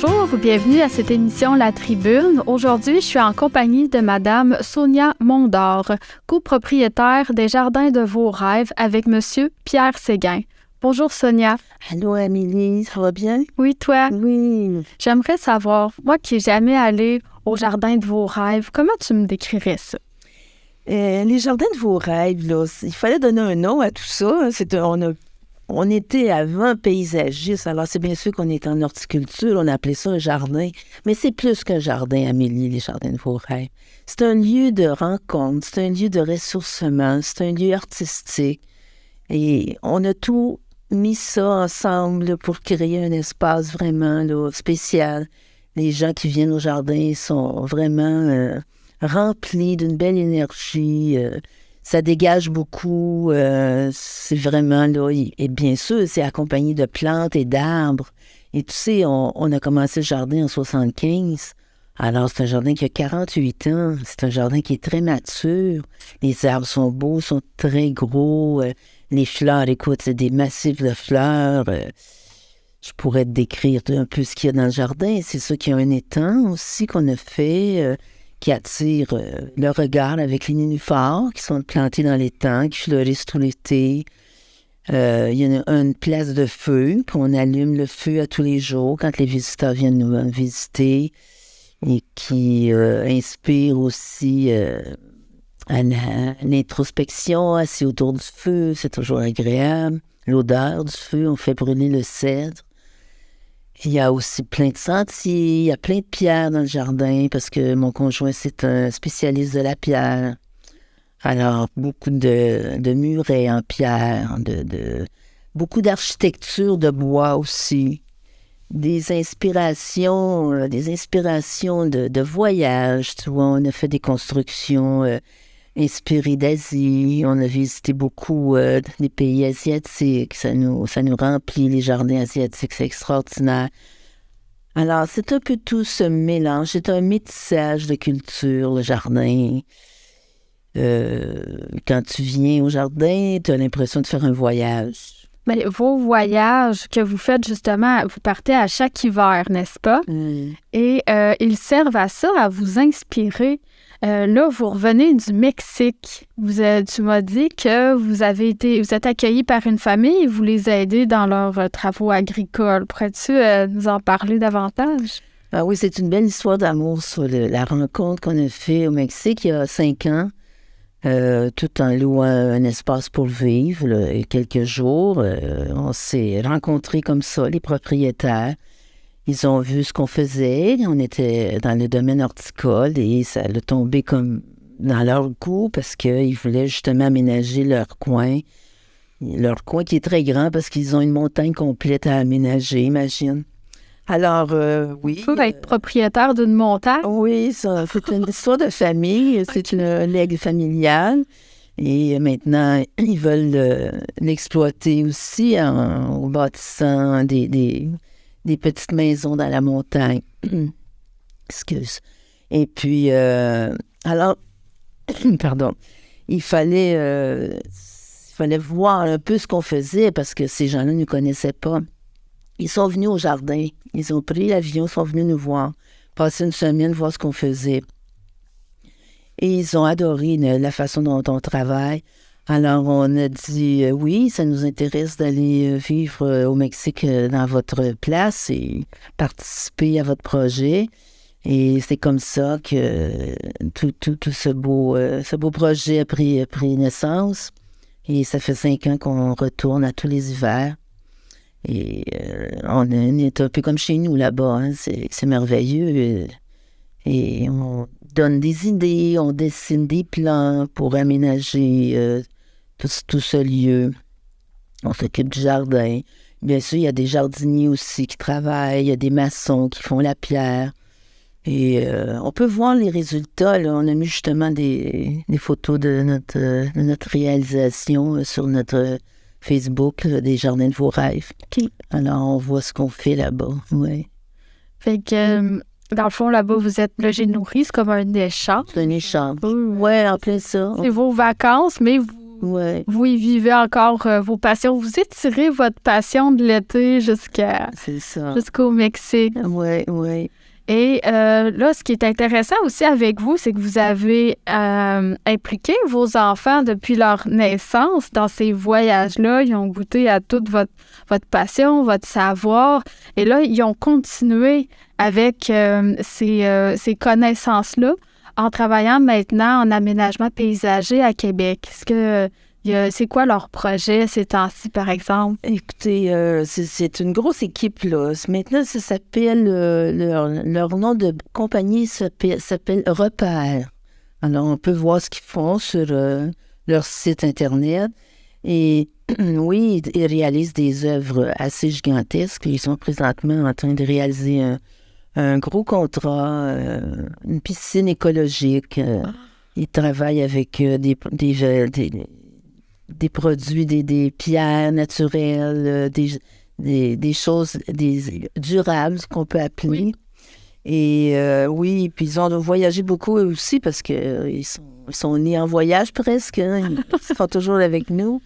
Bonjour, bienvenue à cette émission La Tribune. Aujourd'hui, je suis en compagnie de Madame Sonia Mondor, copropriétaire des Jardins de vos rêves avec Monsieur Pierre Séguin. Bonjour Sonia. Allô Amélie, ça va bien? Oui, toi? Oui. J'aimerais savoir, moi qui n'ai jamais allé au Jardin de vos rêves, comment tu me décrirais ça? Les Jardins de vos rêves, là, il fallait donner un nom à tout ça. On était avant paysagiste, alors c'est bien sûr qu'on est en horticulture, on appelait ça un jardin, mais c'est plus qu'un jardin, Amélie, les Jardins de vos rêves. C'est un lieu de rencontre, c'est un lieu de ressourcement, c'est un lieu artistique. Et on a tout mis ça ensemble là, pour créer un espace vraiment là, spécial. Les gens qui viennent au jardin sont vraiment remplis d'une belle énergie. Ça dégage beaucoup. C'est vraiment là. Et bien sûr, c'est accompagné de plantes et d'arbres. Et tu sais, on a commencé le jardin en 75. Alors, c'est un jardin qui a 48 ans. C'est un jardin qui est très mature. Les arbres sont beaux, sont très gros. Les fleurs, écoute, c'est des massifs de fleurs. Je pourrais te décrire un peu ce qu'il y a dans le jardin. C'est ça qu'il y a un étang aussi qu'on a fait, qui attire le regard avec les nénuphars qui sont plantés dans l'étang, qui fleurissent tout l'été. Il y a une place de feu, puis on allume le feu à tous les jours quand les visiteurs viennent nous visiter et qui inspire aussi à l'introspection, assis autour du feu, c'est toujours agréable. L'odeur du feu, on fait brûler le cèdre. Il y a aussi plein de sentiers, il y a plein de pierres dans le jardin parce que mon conjoint, c'est un spécialiste de la pierre. Alors, beaucoup de murets en pierre, beaucoup d'architecture de bois aussi. Des inspirations de voyage, tu vois. On a fait des constructions inspirées d'Asie. On a visité beaucoup des pays asiatiques. Ça nous remplit, les jardins asiatiques, c'est extraordinaire. Alors, c'est un peu tout ce mélange. C'est un métissage de culture, le jardin. Quand tu viens au jardin, tu as l'impression de faire un voyage. Mais vos voyages que vous faites justement, vous partez à chaque hiver, n'est-ce pas? Mm. Et ils servent à ça, à vous inspirer. Là, vous revenez du Mexique. Tu m'as dit que vous êtes accueillis par une famille et vous les aidez dans leurs travaux agricoles. Pourrais-tu nous en parler davantage? Ah oui, c'est une belle histoire d'amour sur la rencontre qu'on a fait au Mexique il y a 5 ans. Tout en louant un espace pour vivre, là, et quelques jours. On s'est rencontrés comme ça, les propriétaires. Ils ont vu ce qu'on faisait. On était dans le domaine horticole et ça a tombé comme dans leur goût parce qu'ils voulaient justement aménager leur coin. Leur coin qui est très grand parce qu'ils ont une montagne complète à aménager, imagine. Alors, oui. Vous être propriétaire d'une montagne? Oui, ça, c'est une histoire de famille, c'est une legs familiale. Et maintenant, ils veulent l'exploiter aussi en bâtissant des petites maisons dans la montagne. Excuse. Et puis, alors, pardon, il fallait voir un peu ce qu'on faisait parce que ces gens-là ne nous connaissaient pas. Ils sont venus au jardin. Ils ont pris l'avion, sont venus nous voir, passer une semaine, voir ce qu'on faisait. Et ils ont adoré la façon dont on travaille. Alors, on a dit, oui, ça nous intéresse d'aller vivre au Mexique dans votre place et participer à votre projet. Et c'est comme ça que tout ce beau projet a pris naissance. Et ça fait 5 ans qu'on retourne à tous les hivers. Et on est un peu comme chez nous là-bas, hein. C'est merveilleux. Et on donne des idées, on dessine des plans pour aménager tout ce lieu. On s'occupe du jardin. Bien sûr, il y a des jardiniers aussi qui travaillent, il y a des maçons qui font la pierre. Et on peut voir les résultats, là. On a mis justement des photos de notre réalisation sur notre Facebook, là, des Jardins de vos rêves. OK. Alors, on voit ce qu'on fait là-bas, oui. Fait que, dans le fond, là-bas, vous êtes logés nourris, c'est comme un échange. C'est un échange. Oui, en plein ça. C'est vos vacances, mais vous y vivez encore vos passions. Vous étirez votre passion de l'été jusqu'au Mexique. Oui. Et là, ce qui est intéressant aussi avec vous, c'est que vous avez impliqué vos enfants depuis leur naissance dans ces voyages-là. Ils ont goûté à toute votre passion, votre savoir. Et là, ils ont continué avec ces connaissances-là en travaillant maintenant en aménagement paysager à Québec. C'est quoi leur projet ces temps-ci, par exemple? Écoutez, c'est une grosse équipe, là. Maintenant, ça s'appelle... leur nom de compagnie s'appelle Repère. Alors, on peut voir ce qu'ils font sur leur site Internet. Et oui, ils réalisent des œuvres assez gigantesques. Ils sont présentement en train de réaliser un gros contrat, une piscine écologique. Ils travaillent avec des produits, des pierres naturelles, des choses durables, ce qu'on peut appeler. Oui. Et oui, puis ils ont voyagé beaucoup eux aussi parce qu'ils sont nés en voyage presque. Hein. Ils sont toujours avec nous.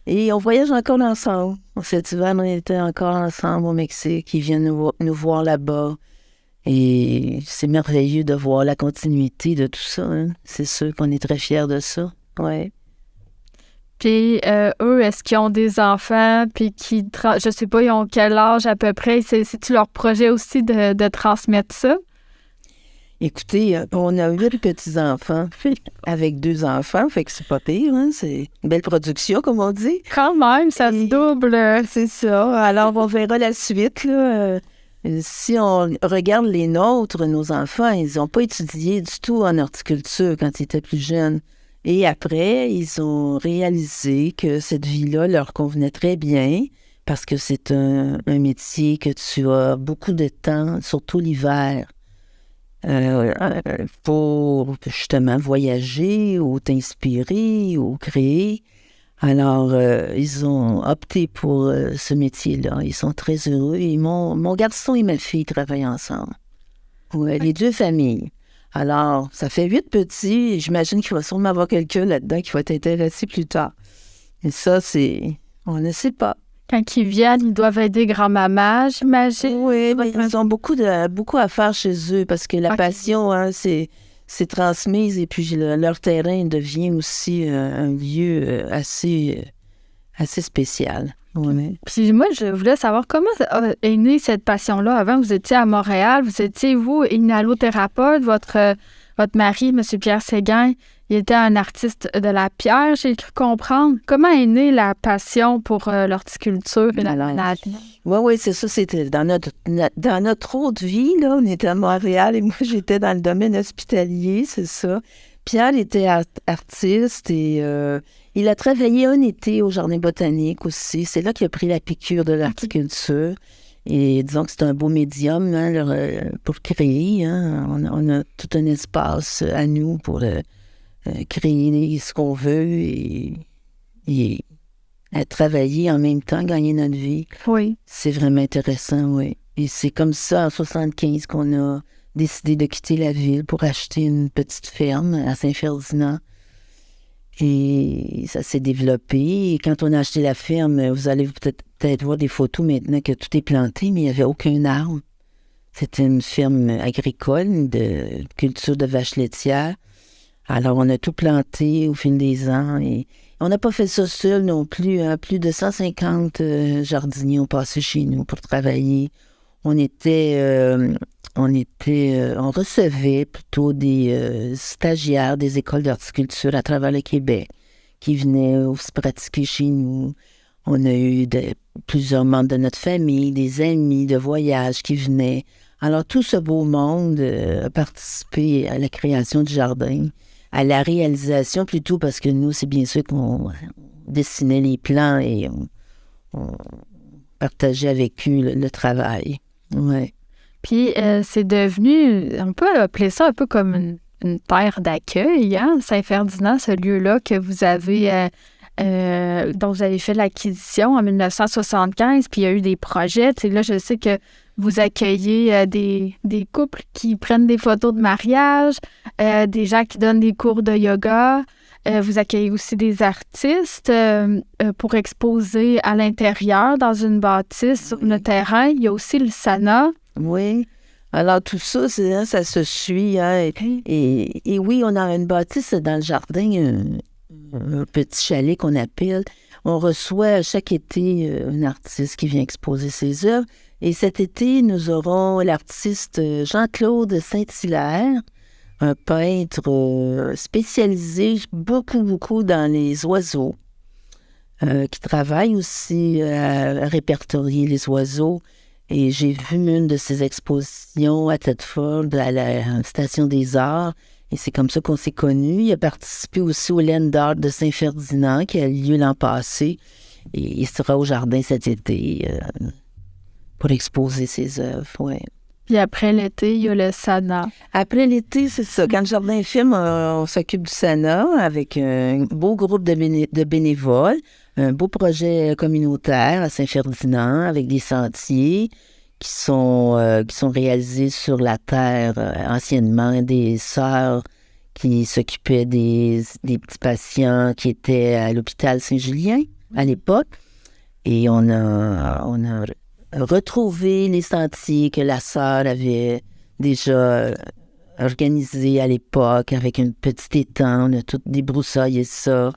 Et on voyage encore ensemble. Cet hiver, on était encore ensemble au Mexique. Ils viennent nous voir là-bas. Et c'est merveilleux de voir la continuité de tout ça. Hein. C'est sûr qu'on est très fiers de ça. Ouais. Puis eux, est-ce qu'ils ont des enfants, puis je sais pas, ils ont quel âge à peu près? C'est-tu leur projet aussi de transmettre ça? Écoutez, on a 8 petits-enfants avec 2 enfants, fait que c'est pas pire, hein? C'est une belle production, comme on dit. Quand même, ça se double. C'est ça. Alors, on verra la suite, là. Si on regarde les nôtres, nos enfants, ils n'ont pas étudié du tout en horticulture quand ils étaient plus jeunes. Et après, ils ont réalisé que cette vie-là leur convenait très bien parce que c'est un métier que tu as beaucoup de temps, surtout l'hiver, pour justement voyager ou t'inspirer ou créer. Alors, ils ont opté pour ce métier-là. Ils sont très heureux. Et mon garçon et ma fille travaillent ensemble. Ouais, les 2 familles. Alors, ça fait 8 petits, et j'imagine qu'il va sûrement avoir quelqu'un là-dedans qui va être intéressé plus tard. Et ça, on ne sait pas. Quand ils viennent, ils doivent aider grand-maman, j'imagine. Oui, ils ont beaucoup à faire chez eux parce que la passion, hein, c'est transmise et puis leur terrain devient aussi un lieu assez spécial. Ouais. Puis moi, je voulais savoir comment est née cette passion-là. Avant, vous étiez à Montréal, vous étiez, vous, inhalothérapeute, votre mari, M. Pierre Séguin, il était un artiste de la pierre, j'ai cru comprendre. Comment est née la passion pour l'horticulture et la Oui, c'est ça. C'était dans notre autre vie, là. On était à Montréal et moi, j'étais dans le domaine hospitalier, c'est ça. Pierre était artiste et il a travaillé un été au Jardin botanique aussi. C'est là qu'il a pris la piqûre de l'horticulture. Et disons que c'est un beau médium hein, pour créer. Hein. On a tout un espace à nous pour créer ce qu'on veut et travailler en même temps, gagner notre vie. Oui. C'est vraiment intéressant, oui. Et c'est comme ça, en 1975, qu'on a décidé de quitter la ville pour acheter une petite ferme à Saint-Ferdinand. Et ça s'est développé. Et quand on a acheté la ferme, vous allez peut-être voir des photos maintenant que tout est planté, mais il n'y avait aucun arbre. C'était une ferme agricole de culture de vaches laitières. Alors, on a tout planté au fil des ans. Et on n'a pas fait ça seul non plus. Hein. Plus de 150 jardiniers ont passé chez nous pour travailler. On recevait plutôt des stagiaires des écoles d'horticulture à travers le Québec qui venaient aussi pratiquer chez nous. On a eu plusieurs membres de notre famille, des amis de voyage qui venaient. Alors, tout ce beau monde a participé à la création du jardin, à la réalisation plutôt, parce que nous, c'est bien sûr qu'on dessinait les plans et on partageait avec eux le travail. Ouais. Puis, c'est devenu, on peut appeler ça un peu comme une terre d'accueil, hein, Saint-Ferdinand, ce lieu-là que vous avez, dont vous avez fait l'acquisition en 1975, puis il y a eu des projets. Tu sais, là, je sais que vous accueillez des couples qui prennent des photos de mariage, des gens qui donnent des cours de yoga. Vous accueillez aussi des artistes pour exposer à l'intérieur dans une bâtisse sur le terrain. Il y a aussi le SANA. Oui. Alors, tout ça, ça se suit. Hein, et oui, on a une bâtisse dans le jardin, un petit chalet qu'on appelle. On reçoit chaque été un artiste qui vient exposer ses œuvres. Et cet été, nous aurons l'artiste Jean-Claude Saint-Hilaire, un peintre spécialisé beaucoup dans les oiseaux, qui travaille aussi à répertorier les oiseaux. Et j'ai vu une de ses expositions à Thetford, à la Station des Arts. Et c'est comme ça qu'on s'est connus. Il a participé aussi au Land d'art de Saint-Ferdinand, qui a eu lieu l'an passé. Et il sera au jardin cet été pour exposer ses œuvres, ouais. Puis après l'été, il y a le SANA. Après l'été, c'est ça. Quand le jardin est ferme, on s'occupe du SANA avec un beau groupe de bénévoles, un beau projet communautaire à Saint-Ferdinand avec des sentiers qui sont réalisés sur la terre anciennement, des sœurs qui s'occupaient des petits patients qui étaient à l'hôpital Saint-Julien à l'époque. Et on a retrouvé les sentiers que la sœur avait déjà organisés à l'époque avec une petite étang. On a tout débroussaillé ça.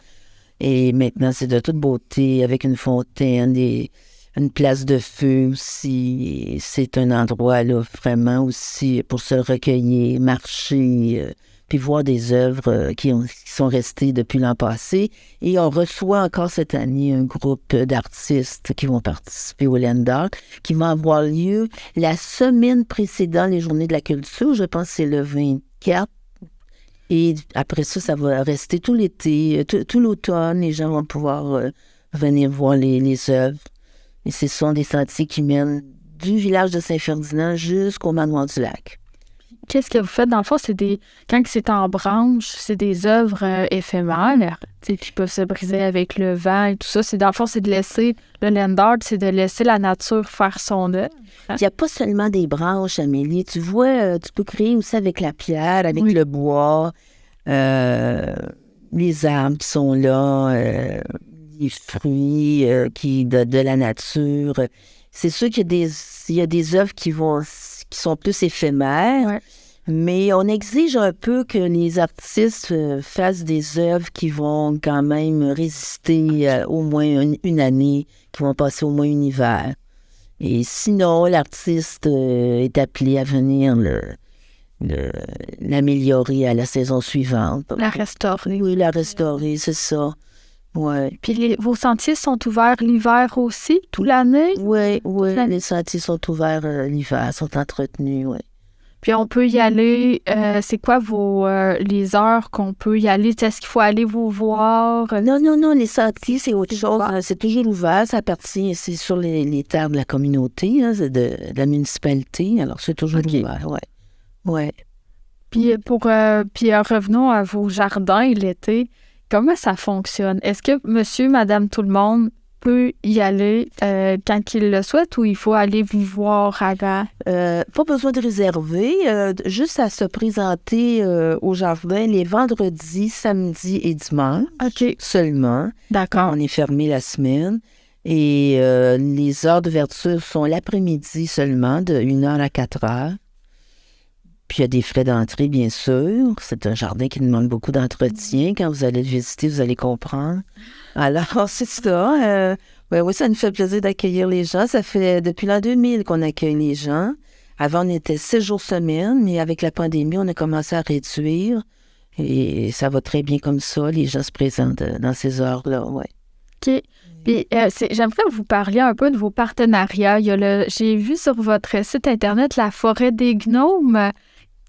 Et maintenant, c'est de toute beauté avec une fontaine et une place de feu aussi. Et c'est un endroit là vraiment aussi pour se recueillir, marcher, puis voir des œuvres qui sont restées depuis l'an passé. Et on reçoit encore cette année un groupe d'artistes qui vont participer au Land d'art, qui va avoir lieu la semaine précédant les Journées de la culture. Je pense que c'est le 24. Et après ça, ça va rester tout l'été, tout l'automne. Les gens vont pouvoir venir voir les œuvres. Et ce sont des sentiers qui mènent du village de Saint-Ferdinand jusqu'au manoir du lac. Qu'est-ce que vous faites? Dans le fond, quand c'est en branche, c'est des œuvres éphémères qui peuvent se briser avec le vent et tout ça. Dans le fond, c'est de laisser, le land art, c'est de laisser la nature faire son œuvre. Il n'y a pas seulement des branches, Amélie. Tu vois, tu peux créer aussi avec la pierre, avec le bois, les arbres qui sont là, les fruits de la nature. C'est sûr qu'il y a des œuvres qui sont plus éphémères, mais on exige un peu que les artistes fassent des œuvres qui vont quand même résister au moins une année, qui vont passer au moins un hiver. Et sinon, l'artiste est appelé à venir l'améliorer à la saison suivante. La restaurer. Oui, la restaurer, c'est ça. Ouais. Puis vos sentiers sont ouverts l'hiver aussi, toute l'année? Oui, les sentiers sont ouverts l'hiver, sont entretenus, oui. Puis on peut y aller, c'est quoi les heures qu'on peut y aller? Est-ce qu'il faut aller vous voir? Non, les sentiers, c'est autre chose. C'est toujours ouvert, c'est sur les terres de la communauté, hein, de la municipalité, alors c'est toujours ouvert, ouais. Puis revenons à vos jardins l'été. Comment ça fonctionne? Est-ce que monsieur, madame, tout le monde peut y aller quand il le souhaite ou il faut aller vous voir avant? Pas besoin de réserver, juste à se présenter au jardin les vendredis, samedis et dimanches seulement. D'accord. On est fermé la semaine. Et les heures d'ouverture sont l'après-midi seulement, de 1h à 4h. Puis il y a des frais d'entrée, bien sûr. C'est un jardin qui demande beaucoup d'entretien. Quand vous allez le visiter, vous allez comprendre. Alors, c'est ça. Oui, ça nous fait plaisir d'accueillir les gens. Ça fait depuis l'an 2000 qu'on accueille les gens. Avant, on était 6 jours semaine, mais avec la pandémie, on a commencé à réduire. Et ça va très bien comme ça. Les gens se présentent dans ces heures-là, oui. OK. Puis, j'aimerais vous parler un peu de vos partenariats. J'ai vu sur votre site Internet la Forêt des Gnomes.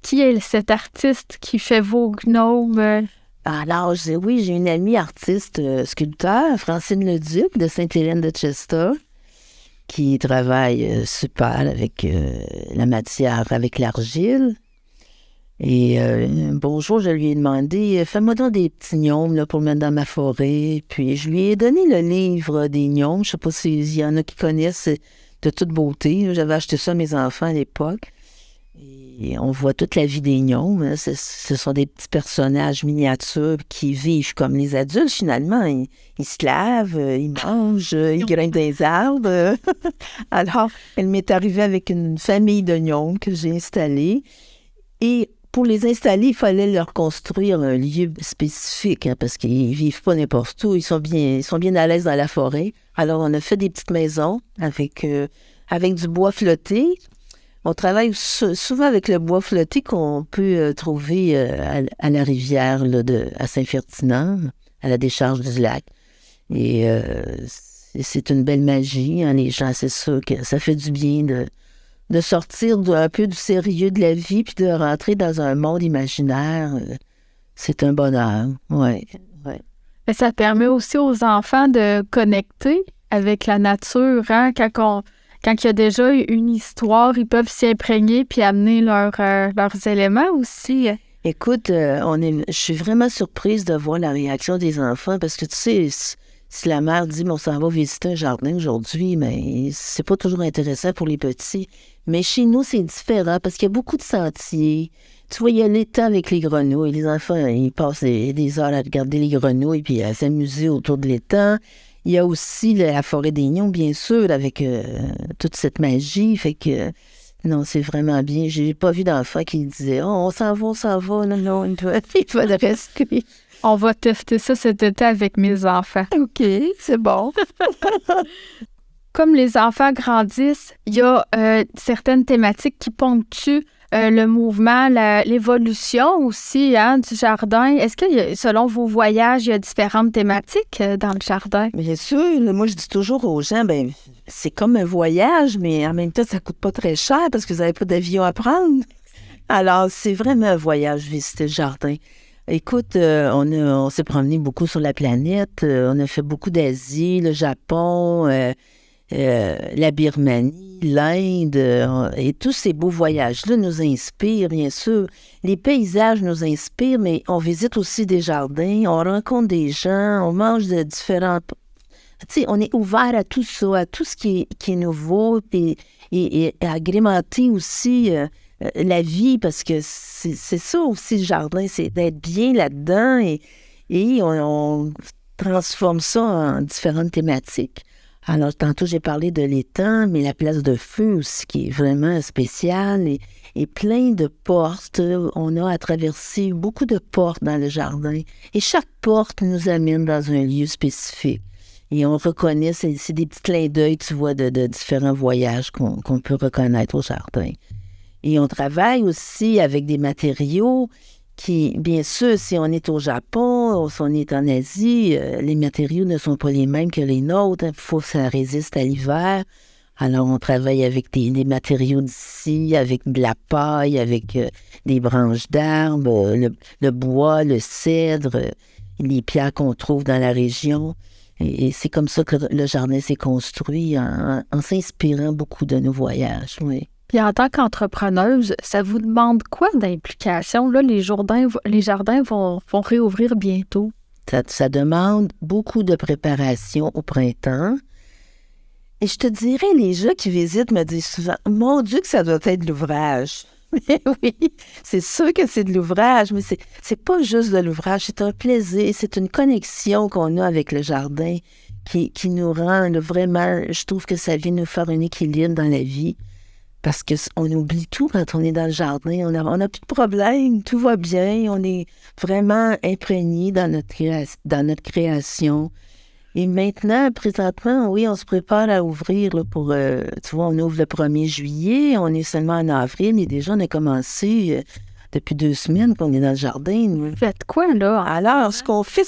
Qui est cet artiste qui fait vos gnomes? Alors, j'ai une amie artiste sculpteur, Francine Leduc, de Sainte-Hélène-de-Chester, qui travaille super avec la matière, avec l'argile. Et bonjour, je lui ai demandé, fais-moi donc des petits gnomes là, pour mettre dans ma forêt. Puis je lui ai donné le livre des gnomes. Je ne sais pas s'il y en a qui connaissent, de toute beauté. J'avais acheté ça à mes enfants à l'époque. Et Et on voit toute la vie des gnomes. Hein. Ce sont des petits personnages miniatures qui vivent comme les adultes, finalement. Ils se lavent, ils mangent, ils grimpent des arbres. Alors, elle m'est arrivée avec une famille de gnomes que j'ai installée. Et pour les installer, il fallait leur construire un lieu spécifique, hein, parce qu'ils ne vivent pas n'importe où. Ils sont bien à l'aise dans la forêt. Alors, on a fait des petites maisons avec du bois flotté. On travaille souvent avec le bois flotté qu'on peut trouver à la rivière là, à Saint-Ferdinand, à la décharge du lac. Et c'est une belle magie. Hein, les gens, c'est sûr que ça fait du bien de sortir un peu du sérieux de la vie puis de rentrer dans un monde imaginaire. C'est un bonheur. Ouais. Et ça permet aussi aux enfants de connecter avec la nature. Hein? Quand il y a déjà une histoire, ils peuvent s'y imprégner puis amener leurs éléments aussi. Écoute, je suis vraiment surprise de voir la réaction des enfants parce que, tu sais, si la mère dit « on s'en va visiter un jardin aujourd'hui », mais c'est pas toujours intéressant pour les petits. Mais chez nous, c'est différent parce qu'il y a beaucoup de sentiers. Tu vois, il y a l'étang avec les grenouilles. Les enfants, ils passent des heures à regarder les grenouilles puis à s'amuser autour de l'étang. Il y a aussi la forêt des gnomes, bien sûr, avec toute cette magie. Fait que, non, c'est vraiment bien. J'ai pas vu d'enfant qui disait « oh, on s'en va. » Non, il va le rester. On va tester ça cet été avec mes enfants. OK, c'est bon. Comme les enfants grandissent, il y a certaines thématiques qui ponctuent le mouvement, l'évolution aussi du jardin. Est-ce que, selon vos voyages, il y a différentes thématiques dans le jardin? Bien sûr. Moi, je dis toujours aux gens, c'est comme un voyage, mais en même temps, ça coûte pas très cher parce que vous n'avez pas d'avion à prendre. Alors, c'est vraiment un voyage, visiter le jardin. Écoute, on s'est promené beaucoup sur la planète. On a fait beaucoup d'Asie, le Japon, la Birmanie, l'Inde, et tous ces beaux voyages-là nous inspirent, bien sûr. Les paysages nous inspirent, mais on visite aussi des jardins, on rencontre des gens, on mange de différents... Tu sais, on est ouvert à tout ça, à tout ce qui est nouveau, et agrémenter aussi la vie, parce que c'est ça aussi le jardin, c'est d'être bien là-dedans, et on transforme ça en différentes thématiques. Alors, tantôt, j'ai parlé de l'étang, mais la place de feu aussi, qui est vraiment spéciale et plein de portes. On a à traverser beaucoup de portes dans le jardin. Et chaque porte nous amène dans un lieu spécifique. Et on reconnaît, c'est des petits clins d'œil, tu vois, de différents voyages qu'on peut reconnaître au jardin. Et on travaille aussi avec des matériaux qui, bien sûr, si on est au Japon, si on est en Asie, les matériaux ne sont pas les mêmes que les nôtres. Il faut que ça résiste à l'hiver. Alors, on travaille avec des matériaux d'ici, avec de la paille, avec des branches d'arbres, le bois, le cèdre, les pierres qu'on trouve dans la région. Et c'est comme ça que le jardin s'est construit, en s'inspirant beaucoup de nos voyages, oui. Puis en tant qu'entrepreneuse, ça vous demande quoi d'implication? Là, les jardins vont réouvrir bientôt. Ça demande beaucoup de préparation au printemps. Et je te dirais, les gens qui visitent me disent souvent, « Mon Dieu, que ça doit être de l'ouvrage. » Mais oui, c'est sûr que c'est de l'ouvrage, mais c'est pas juste de l'ouvrage, c'est un plaisir, c'est une connexion qu'on a avec le jardin qui nous rend vraiment, je trouve que ça vient nous faire un équilibre dans la vie. Parce qu'on oublie tout quand on est dans le jardin. On n'a plus de problème, tout va bien. On est vraiment imprégné dans notre création. Et maintenant, présentement, oui, on se prépare à ouvrir là, tu vois, on ouvre le 1er juillet. On est seulement en avril, mais déjà, on a commencé depuis 2 semaines qu'on est dans le jardin. Vous faites quoi, là? Alors, ce qu'on fait,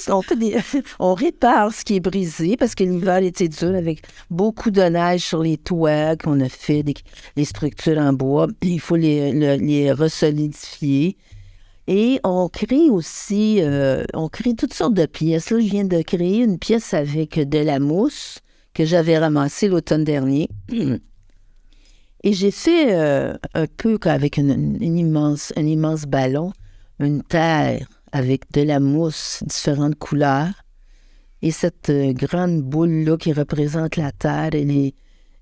on répare ce qui est brisé parce que l'hiver était dur avec beaucoup de neige sur les toits qu'on a fait, les structures en bois. Il faut les resolidifier. Et on crée aussi, toutes sortes de pièces. Là, je viens de créer une pièce avec de la mousse que j'avais ramassée l'automne dernier. Et j'ai fait un peu avec un immense ballon, une terre avec de la mousse, différentes couleurs. Et cette grande boule-là qui représente la terre, elle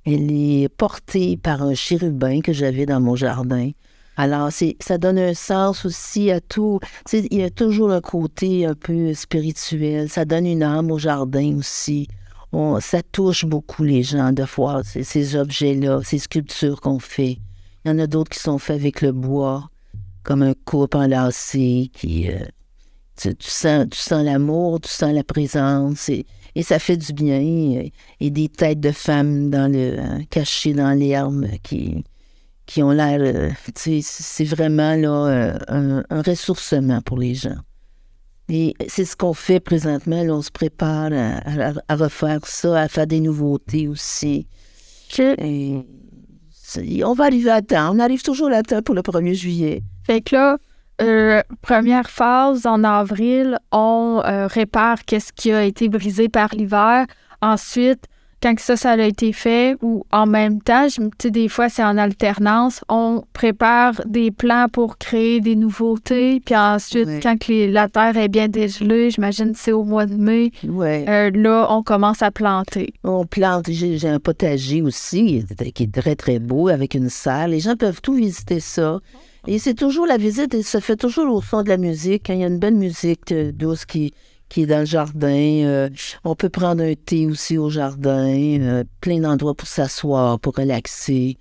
est portée par un chérubin que j'avais dans mon jardin. Alors, ça donne un sens aussi à tout. Tu sais, il y a toujours un côté un peu spirituel. Ça donne une âme au jardin aussi. Ça touche beaucoup les gens de voir ces objets-là, ces sculptures qu'on fait. Il y en a d'autres qui sont faits avec le bois, comme un couple enlacé qui... tu sens l'amour, tu sens la présence et ça fait du bien. Et des têtes de femmes cachées dans l'herbe qui ont l'air... c'est vraiment là, un ressourcement pour les gens. Et c'est ce qu'on fait présentement. Là, on se prépare à refaire ça, à faire des nouveautés aussi. Et on va arriver à temps. On arrive toujours à temps pour le 1er juillet. Fait que là, première phase, en avril, on répare qu'est-ce qui a été brisé par l'hiver. Ensuite, quand ça a été fait, ou en même temps, tu sais, des fois, c'est en alternance, on prépare des plans pour créer des nouveautés. Puis ensuite, quand la terre est bien dégelée, j'imagine que c'est au mois de mai, là, on commence à planter. On plante. J'ai un potager aussi qui est très, très beau, avec une salle. Les gens peuvent tout visiter ça. Et c'est toujours la visite, et ça fait toujours au son de la musique. Quand il y a une belle musique douce qui est dans le jardin. On peut prendre un thé aussi au jardin. Plein d'endroits pour s'asseoir, pour relaxer.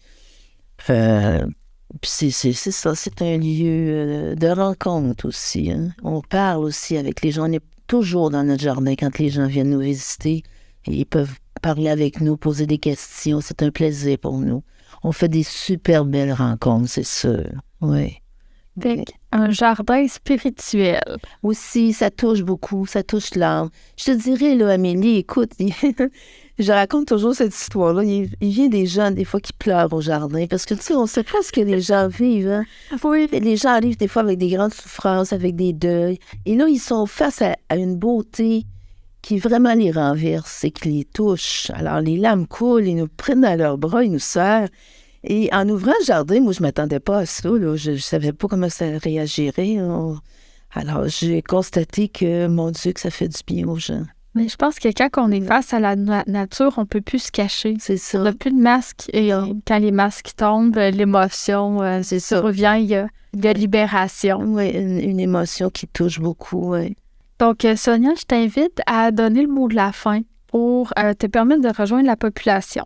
Puis c'est ça, c'est un lieu de rencontre aussi. Hein. On parle aussi avec les gens. On est toujours dans notre jardin quand les gens viennent nous visiter. Et ils peuvent parler avec nous, poser des questions. C'est un plaisir pour nous. On fait des super belles rencontres, c'est sûr. Oui. Un jardin spirituel. Aussi, ça touche beaucoup, ça touche l'âme. Je te dirais, là, Amélie, écoute, je raconte toujours cette histoire-là. Il vient des gens, des fois, qui pleurent au jardin, parce que, tu sais, on ne sait pas ce que les gens vivent. Hein? Oui. Les gens arrivent des fois avec des grandes souffrances, avec des deuils. Et là, ils sont face à une beauté qui vraiment les renverse et qui les touche. Alors, les larmes coulent, ils nous prennent dans leurs bras, ils nous serrent. Et en ouvrant le jardin, moi, je ne m'attendais pas à ça. Là. Je ne savais pas comment ça réagirait. Alors, j'ai constaté que, mon Dieu, que ça fait du bien aux gens. Mais je pense que quand on est face à la nature, on ne peut plus se cacher. C'est ça. On n'a plus de masque. Et quand les masques tombent, l'émotion revient. Il y a de libération. Oui, une émotion qui touche beaucoup, oui. Donc, Sonia, je t'invite à donner le mot de la fin pour te permettre de rejoindre la population.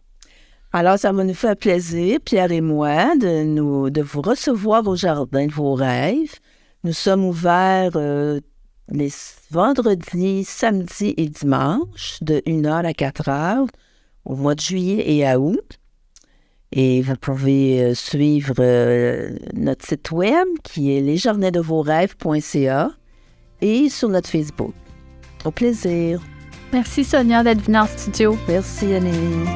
Alors, ça va nous faire plaisir, Pierre et moi, de vous recevoir au jardin de vos rêves. Nous sommes ouverts les vendredis, samedis et dimanches de 1h à 4h au mois de juillet et à août. Et vous pouvez suivre notre site web qui est lesjardindevotsrêves.ca et sur notre Facebook. Au plaisir. Merci Sonia d'être venue en studio. Merci Amélie.